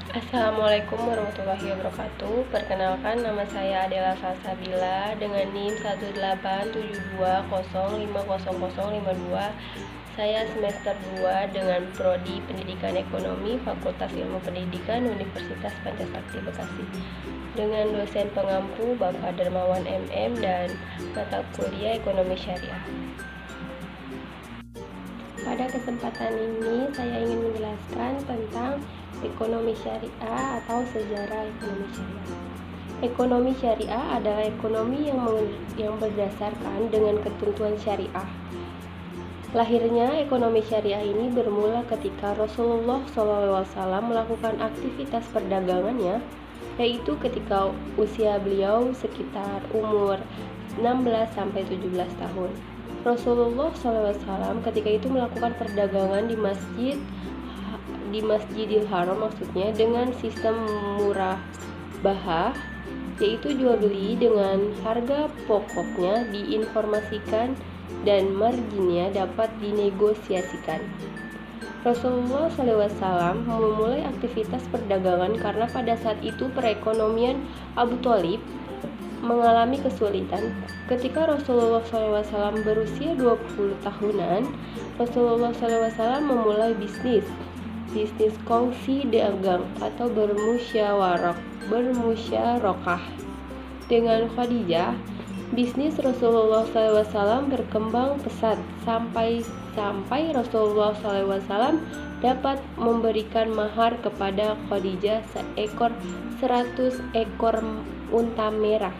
Assalamualaikum warahmatullahi wabarakatuh. Perkenalkan, nama saya Adela Salsabila dengan NIM 18720500052. Saya semester 2 dengan Prodi Pendidikan Ekonomi Fakultas Ilmu Pendidikan Universitas Pancasakti Bekasi, dengan dosen pengampu Bapak Dermawan MM dan mata kuliah Ekonomi Syariah. Pada kesempatan ini saya ingin menjelaskan tentang ekonomi syariah atau sejarah ekonomi syariah. Ekonomi syariah adalah ekonomi yang berdasarkan dengan ketentuan syariah. Lahirnya ekonomi syariah ini bermula ketika Rasulullah SAW melakukan aktivitas perdagangannya, yaitu ketika usia beliau sekitar umur 16-17 tahun. Rasulullah SAW ketika itu melakukan perdagangan di Masjidil Haram, maksudnya dengan sistem murah bahah, yaitu jual beli dengan harga pokoknya diinformasikan dan marginnya dapat dinegosiasikan. Rasulullah SAW memulai aktivitas perdagangan karena pada saat itu perekonomian Abu Thalib mengalami kesulitan. Ketika Rasulullah SAW berusia 20 tahunan, Rasulullah SAW memulai bisnis kongsi dagang atau bermusyarakah dengan Khadijah. Bisnis Rasulullah SAW berkembang pesat sampai Rasulullah SAW dapat memberikan mahar kepada Khadijah 100 ekor unta merah.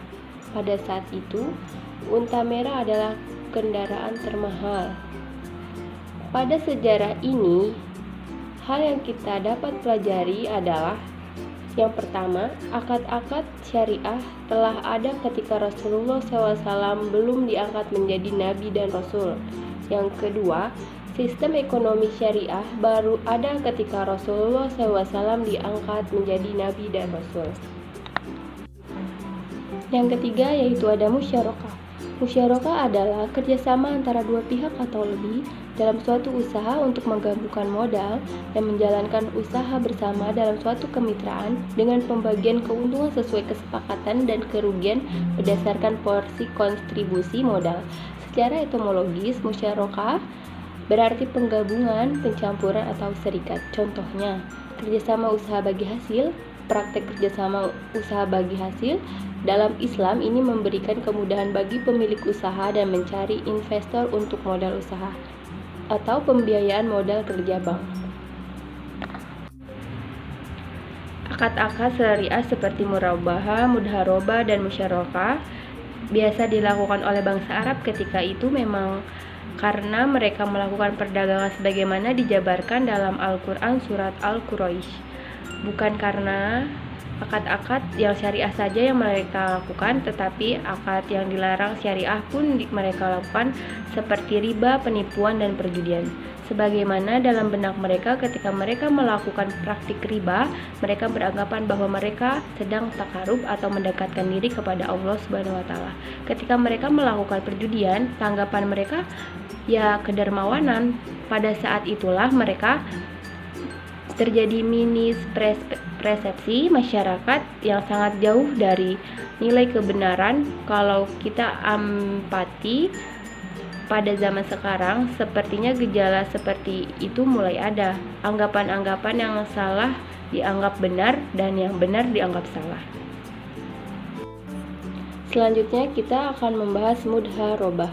Pada saat itu, unta merah adalah kendaraan termahal. Pada sejarah ini, hal yang kita dapat pelajari adalah yang pertama, akad-akad syariah telah ada ketika Rasulullah SAW belum diangkat menjadi Nabi dan Rasul. Yang kedua, sistem ekonomi syariah baru ada ketika Rasulullah SAW diangkat menjadi Nabi dan Rasul. Yang ketiga yaitu ada musyarakah. Musyarakah adalah kerjasama antara dua pihak atau lebih dalam suatu usaha untuk menggabungkan modal dan menjalankan usaha bersama dalam suatu kemitraan dengan pembagian keuntungan sesuai kesepakatan dan kerugian berdasarkan porsi kontribusi modal. Secara etimologis, musyarakah berarti penggabungan, pencampuran atau serikat. Contohnya, kerjasama usaha bagi hasil. Praktek kerjasama usaha bagi hasil dalam Islam ini memberikan kemudahan bagi pemilik usaha dan mencari investor untuk modal usaha atau pembiayaan modal kerja bank. Akad-akad syariah seperti murabahah, mudharabah, dan musyarakah biasa dilakukan oleh bangsa Arab ketika itu memang karena mereka melakukan perdagangan sebagaimana dijabarkan dalam Al-Quran surat Al-Quraisy. Bukan karena akad-akad yang syariah saja yang mereka lakukan, tetapi akad yang dilarang syariah pun mereka lakukan seperti riba, penipuan, dan perjudian. Sebagaimana dalam benak mereka ketika mereka melakukan praktik riba, mereka beranggapan bahwa mereka sedang takarub atau mendekatkan diri kepada Allah Subhanahu wa taala. Ketika mereka melakukan perjudian, tanggapan mereka ya kedermawanan. Pada saat itulah mereka terjadi persepsi masyarakat yang sangat jauh dari nilai kebenaran. Kalau kita amati pada zaman sekarang, sepertinya gejala seperti itu mulai ada. Anggapan-anggapan yang salah dianggap benar dan yang benar dianggap salah. Selanjutnya kita akan membahas mudharabah.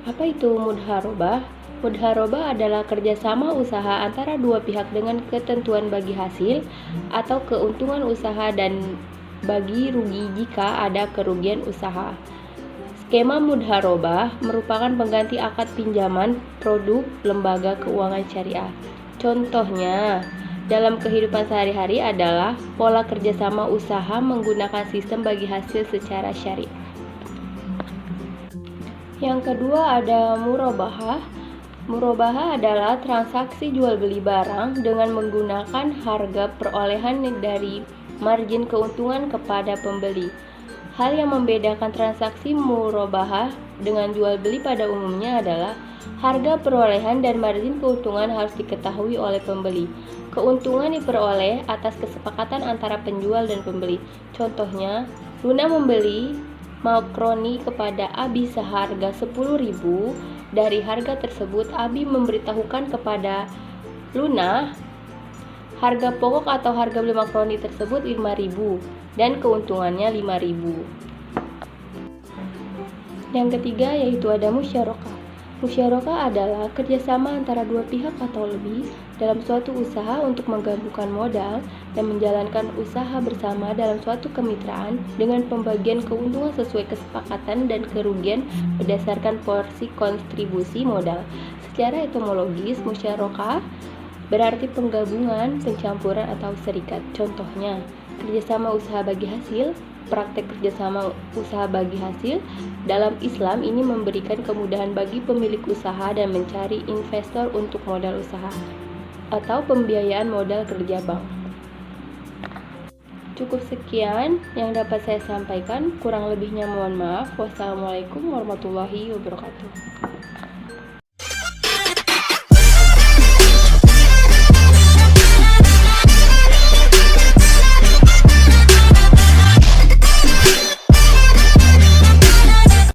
Apa itu mudharabah? Mudharabah adalah kerjasama usaha antara dua pihak dengan ketentuan bagi hasil atau keuntungan usaha dan bagi rugi jika ada kerugian usaha. Skema mudharabah merupakan pengganti akad pinjaman produk lembaga keuangan syariah. Contohnya, dalam kehidupan sehari-hari adalah pola kerjasama usaha menggunakan sistem bagi hasil secara syariah. Yang kedua ada murabahah. Murabahah adalah transaksi jual beli barang dengan menggunakan harga perolehan dari margin keuntungan kepada pembeli. Hal yang membedakan transaksi murabahah dengan jual beli pada umumnya adalah harga perolehan dan margin keuntungan harus diketahui oleh pembeli. Keuntungan diperoleh atas kesepakatan antara penjual dan pembeli. Contohnya, Luna membeli makroni kepada Abi seharga 10.000. Dari harga tersebut, Abi memberitahukan kepada Luna harga pokok atau harga beli makroni tersebut 5.000 dan keuntungannya 5.000. Yang ketiga yaitu ada musyarakah. Musyarakah adalah kerjasama antara dua pihak atau lebih dalam suatu usaha untuk menggabungkan modal dan menjalankan usaha bersama dalam suatu kemitraan dengan pembagian keuntungan sesuai kesepakatan dan kerugian berdasarkan porsi kontribusi modal. Secara etimologis, musyarakah berarti penggabungan, pencampuran atau serikat. Contohnya, kerjasama usaha bagi hasil. Praktek kerjasama usaha bagi hasil dalam Islam ini memberikan kemudahan bagi pemilik usaha dan mencari investor untuk modal usaha atau pembiayaan modal kerja bank. Cukup sekian yang dapat saya sampaikan, kurang lebihnya mohon maaf. Wassalamualaikum warahmatullahi wabarakatuh.